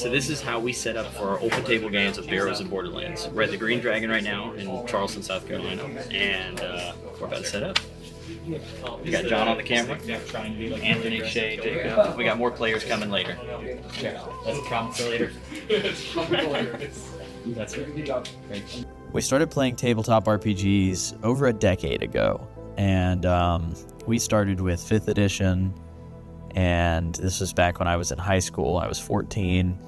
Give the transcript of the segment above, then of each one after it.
So this is how we set up for our open table games of Barrows and Borderlands. We're at the Green Dragon right now in Charleston, South Carolina, and we're about to set up. We got John on the camera, Anthony, Shay, Jacob. We got more players coming later. That's a comment for later. That's it. We started playing tabletop RPGs over a decade ago, and we started with 5th edition, and this was back when I was in high school. I was 14.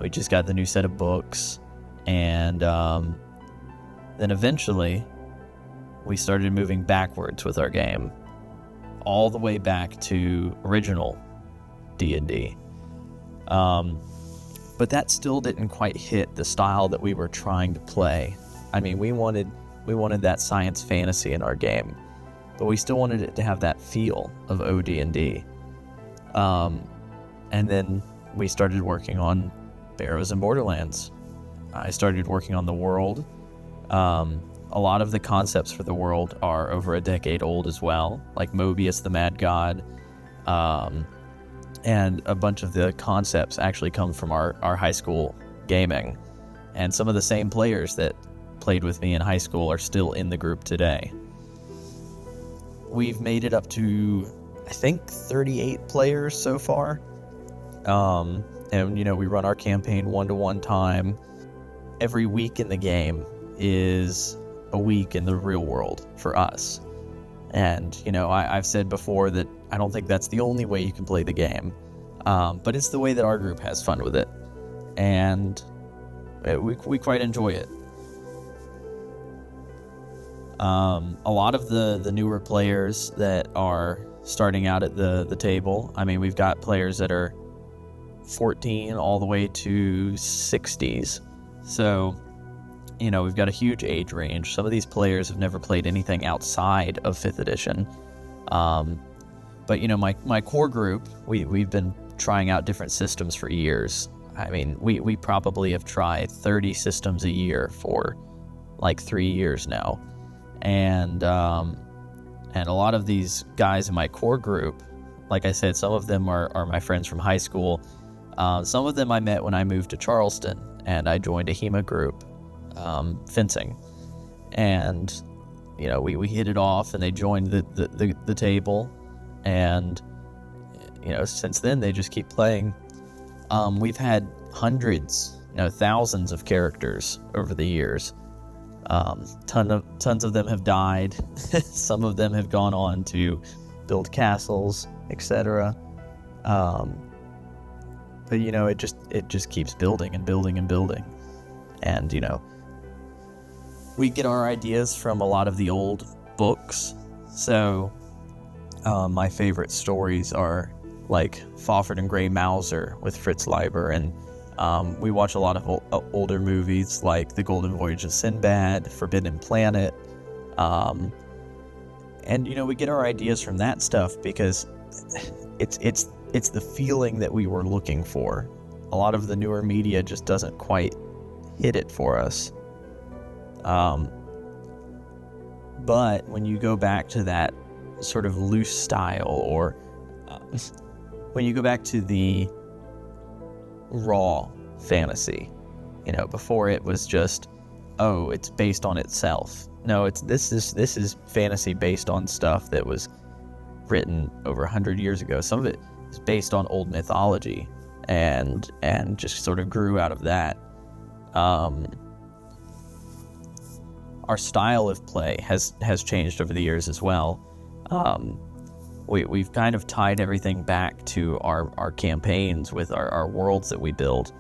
We just got the new set of books, and then eventually we started moving backwards with our game, all the way back to original D&D. But that still didn't quite hit the style that we were trying to play. I mean, we wanted that science fantasy in our game, but we still wanted it to have that feel of OD&D. And then we started working on Barrows and Borderlands. I started working on the world. A lot of the concepts for the world are over a decade old as well, like Mobius the Mad God, and a bunch of the concepts actually come from our high school gaming. And some of the same players that played with me in high school are still in the group today. We've made it up to, I think, 38 players so far. And, we run our campaign 1-to-1 time. Every week in the game is a week in the real world for us. And, I've said before that I don't think that's the only way you can play the game. But it's the way that our group has fun with it. And we quite enjoy it. A lot of the newer players that are starting out at the table, I mean, we've got players that are 14 all the way to 60s. So, we've got a huge age range. Some of these players have never played anything outside of 5th edition. But, my core group, we've been trying out different systems for years. I mean, we probably have tried 30 systems a year for like 3 years now. And a lot of these guys in my core group, like I said, some of them are my friends from high school. Some of them I met when I moved to Charleston, and I joined a HEMA group, fencing. And, we hit it off, and they joined the table. And, since then, they just keep playing. We've had hundreds, thousands of characters over the years. Tons of them have died. Some of them have gone on to build castles, etc. But it just keeps building and building and building. And we get our ideas from a lot of the old books. So my favorite stories are like Fawford and Grey Mouser with Fritz Leiber, and we watch a lot of older movies like The Golden Voyage of Sinbad, Forbidden Planet, and we get our ideas from that stuff because it's the feeling that we were looking for. A lot of the newer media just doesn't quite hit it for us. But when you go back to that sort of loose style, or when you go back to the raw fantasy, before it was just, it's based on itself. No, this is fantasy based on stuff that was written over 100 years ago. Some of it is based on old mythology and just sort of grew out of that. Our style of play has changed over the years as well. We've kind of tied everything back to our campaigns with our worlds that we build,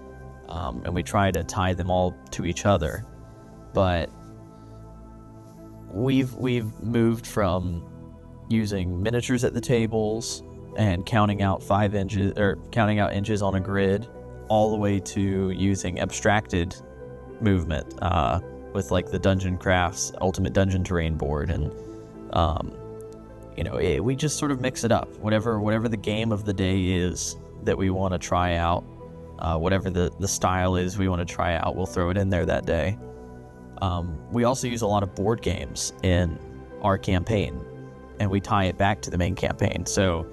and we try to tie them all to each other. But we've moved from using miniatures at the tables and counting out inches on a grid, all the way to using abstracted movement with like the Dungeon Crafts Ultimate Dungeon Terrain board, and we just sort of mix it up. Whatever the game of the day is that we want to try out, whatever the style is we want to try out, we'll throw it in there that day. We also use a lot of board games in our campaign, and we tie it back to the main campaign. So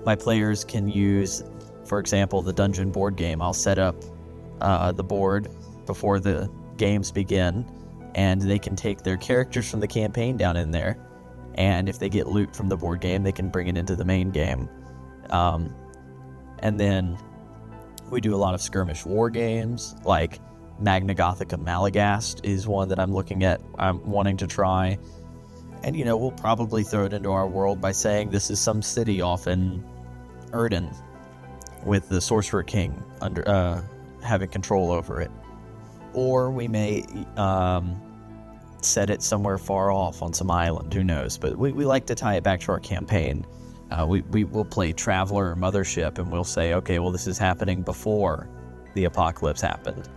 my players can use, for example, the dungeon board game. I'll set up the board before the games begin, and they can take their characters from the campaign down in there, and if they get loot from the board game, they can bring it into the main game. And then we do a lot of skirmish war games, like Magna Gothica Malagast is one that I'm wanting to try. And, we'll probably throw it into our world by saying this is some city off in Erden with the Sorcerer King having control over it. Or we may set it somewhere far off on some island, who knows. But we like to tie it back to our campaign. We will play Traveler or Mothership, and we'll say, okay, well, this is happening before the apocalypse happened.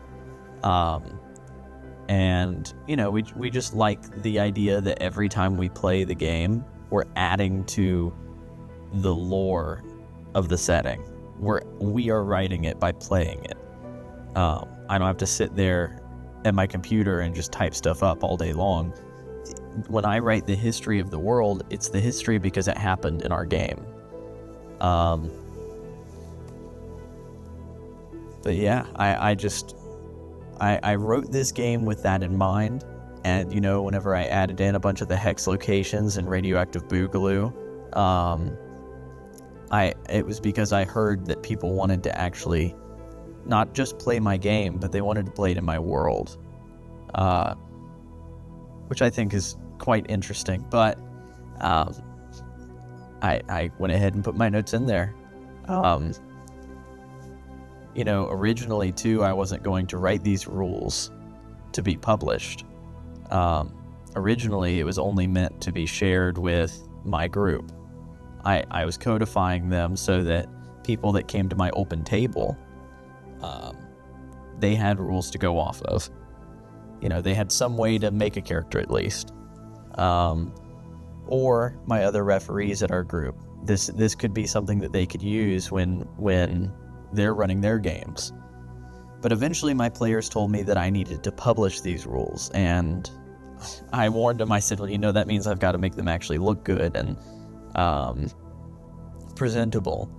And, we just like the idea that every time we play the game, we're adding to the lore of the setting. We are writing it by playing it. I don't have to sit there at my computer and just type stuff up all day long. When I write the history of the world, it's the history because it happened in our game. But yeah, I wrote this game with that in mind, and whenever I added in a bunch of the hex locations and radioactive boogaloo, it was because I heard that people wanted to actually not just play my game, but they wanted to play it in my world, which I think is quite interesting. But I went ahead and put my notes in there. Originally too, I wasn't going to write these rules to be published. Originally, it was only meant to be shared with my group. I was codifying them so that people that came to my open table, they had rules to go off of. They had some way to make a character at least. Or my other referees at our group. This could be something that they could use when they're running their games. But eventually my players told me that I needed to publish these rules, and I warned them. I said, well, that means I've got to make them actually look good and presentable.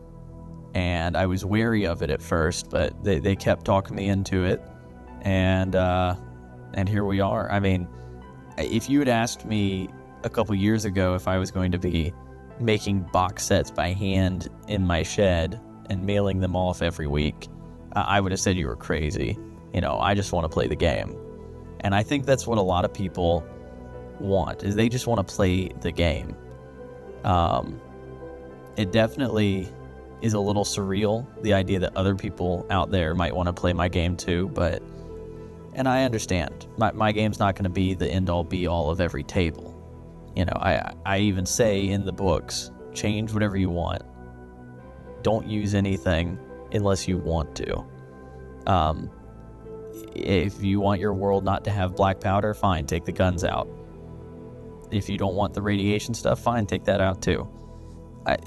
And I was wary of it at first, but they kept talking me into it, and here we are. I mean, if you had asked me a couple years ago if I was going to be making box sets by hand in my shed and mailing them off every week, I would have said you were crazy. I just want to play the game. And I think that's what a lot of people want, is they just want to play the game. It definitely is a little surreal, the idea that other people out there might want to play my game too, and I understand. My game's not going to be the end-all be-all of every table. I even say in the books, change whatever you want. Don't use anything unless you want to. If you want your world not to have black powder, fine, take the guns out. If you don't want the radiation stuff, fine, take that out too.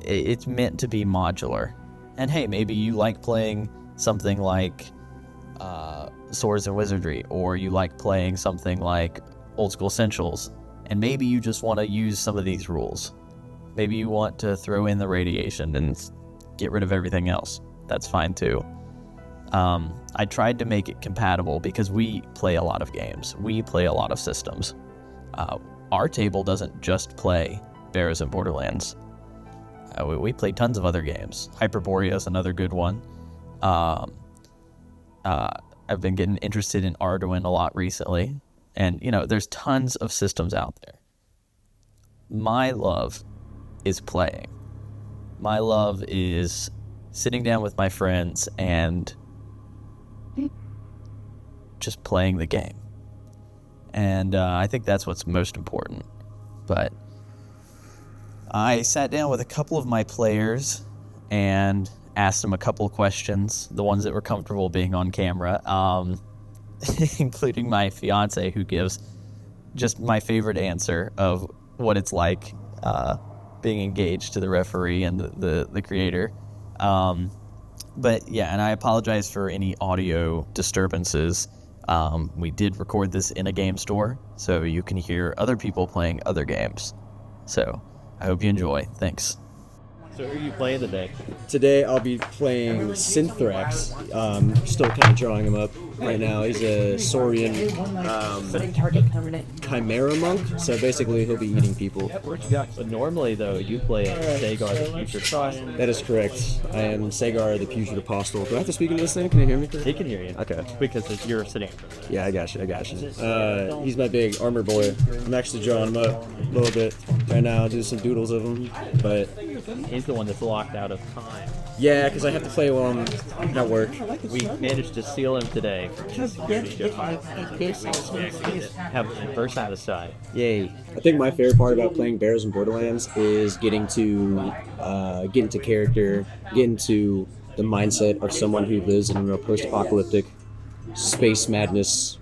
It's meant to be modular. And hey, maybe you like playing something like Swords and Wizardry, or you like playing something like Old School Essentials, and maybe you just want to use some of these rules. Maybe you want to throw in the radiation and get rid of everything else. That's fine too. I tried to make it compatible because we play a lot of games. We play a lot of systems. Our table doesn't just play Barrows and Borderlands. We play tons of other games. Hyperborea is another good one. I've been getting interested in Arduin a lot recently. And, there's tons of systems out there. My love is playing. My love is sitting down with my friends and just playing the game. And I think that's what's most important. But I sat down with a couple of my players and asked them a couple of questions, the ones that were comfortable being on camera, including my fiance, who gives just my favorite answer of what it's like being engaged to the referee and the creator. But yeah, and I apologize for any audio disturbances. We did record this in a game store, so you can hear other people playing other games. So I hope you enjoy. Thanks. So who are you playing today? Today I'll be playing Synthrax. Still kind of drawing him up right now. He's a Saurian Chimera monk, so basically he'll be eating people. But normally, though, you play Sagar the Putrid Apostle. That is correct. I am Sagar the Putrid Apostle. Do I have to speak into this thing? Can you hear me? He can hear you. Okay. Because you're sitting. Yeah, I got you. He's my big armor boy. I'm actually drawing him up a little bit right now. Do some doodles of him, but He's the one that's locked out of time. yeah, because I have to play while I'm at work. We managed to steal him today. Have him first out of sight. Yay! I think my favorite part about playing Barrows Borderlands is getting to get into character, get into the mindset of someone who lives in a post-apocalyptic space madness,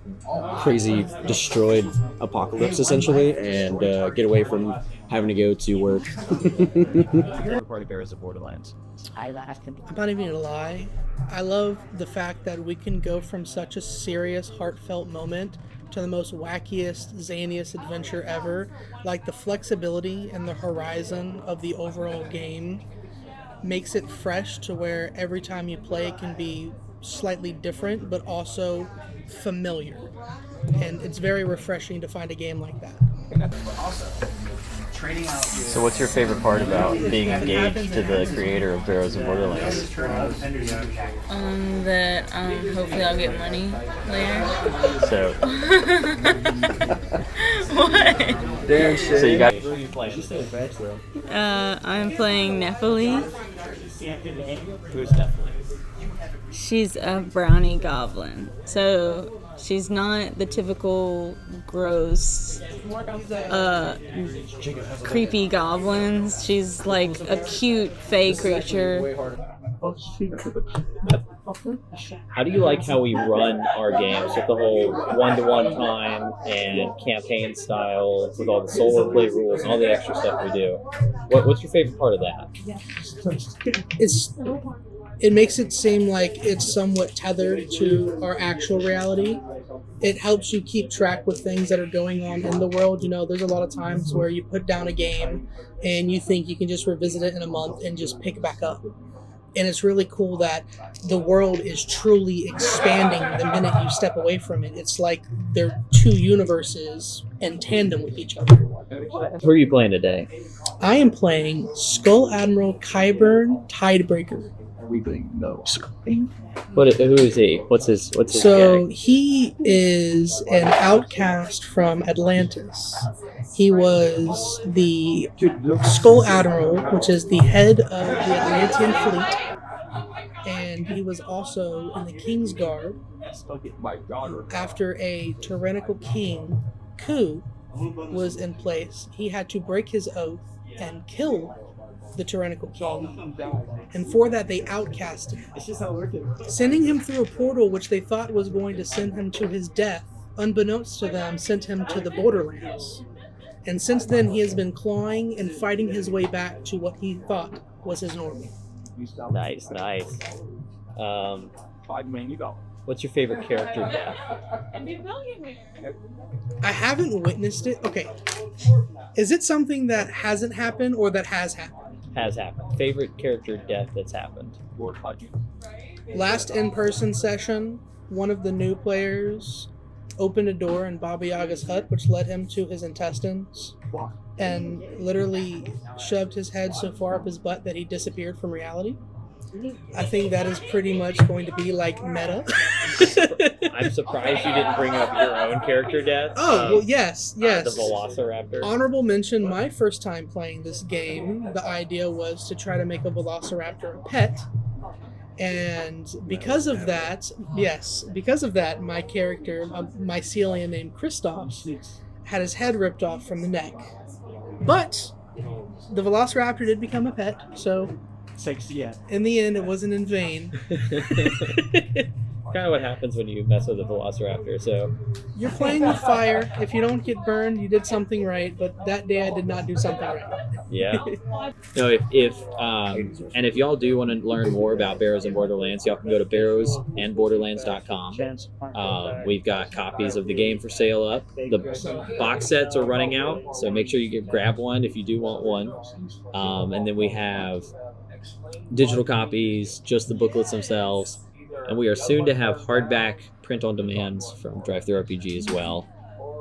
crazy destroyed apocalypse essentially, and get away from having to go to work. Favorite part of Barrows Borderlands. I'm not even gonna lie. I love the fact that we can go from such a serious, heartfelt moment to the most wackiest, zaniest adventure ever. Like the flexibility and the horizon of the overall game makes it fresh to where every time you play it can be slightly different, but also familiar. And it's very refreshing to find a game like that. So what's your favorite part about being engaged to the creator of Barrows Borderlands? That hopefully I'll get money later. So, What? Damn shit. so you got. Who are you playing? I'm playing Nephilim. Who's Nephilim? She's a brownie goblin. So she's not the typical gross, creepy goblins. She's like a cute fae creature. How do you like how we run our games with the whole one-to-one time and campaign style with all the solo play rules and all the extra stuff we do? What's your favorite part of that? It makes it seem like it's somewhat tethered to our actual reality. It helps you keep track with things that are going on in the world. You know, there's a lot of times where you put down a game and you think you can just revisit it in a month and just pick it back up. And it's really cool that the world is truly expanding the minute you step away from it. It's like they're two universes in tandem with each other. Who are you playing today? I am playing Skull Admiral Qyburn Tidebreaker. Who is he? What's his So gag? he is an outcast from Atlantis. He was the Skull Admiral, which is the head of the Atlantean fleet, and he was also in the King's Guard after a tyrannical king coup was in place. He had to break his oath and kill the tyrannical king, and for that they outcast him, sending him through a portal which they thought was going to send him to his death. Unbeknownst to them, sent him to the Borderlands, and since then he has been clawing and fighting his way back to what he thought was his normal. Nice. What's your favorite character death? I haven't witnessed it. Okay, is it something that hasn't happened or that has happened? Has happened. Favorite character death that's happened? Last in-person session, one of the new players opened a door in Baba Yaga's hut, which led him to his intestines, and literally shoved his head so far up his butt that he disappeared from reality. I think that is pretty much going to be like meta. I'm surprised you didn't bring up your own character death. Oh, well, yes. The Velociraptor. Honorable mention, my first time playing this game, the idea was to try to make a Velociraptor a pet. And because of that, my character, a mycelium named Kristoff, had his head ripped off from the neck. But the Velociraptor did become a pet, so in the end, it wasn't in vain. kind of what happens when you mess with a Velociraptor. So You're playing with fire. If you don't get burned, you did something right. But that day, I did not do something right. yeah. No, if y'all do want to learn more about Barrows and Borderlands, y'all can go to barrowsandborderlands.com. We've got copies of the game for sale up. The box sets are running out, so make sure you grab one if you do want one. And then we have digital copies, just the booklets themselves, and we are soon to have hardback print-on-demands from Drive-Thru RPG as well.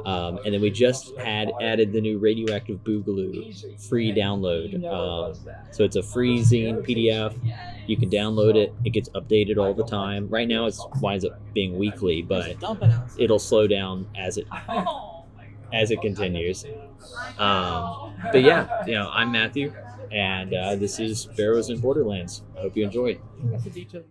And then we just added the new Radioactive Boogaloo free download. So it's a free zine PDF. You can download it. It gets updated all the time. Right now it winds up being weekly, but it'll slow down as it continues. But yeah, I'm Matthew, and this is Barrows and Borderlands. I hope you enjoyed. That's a detail.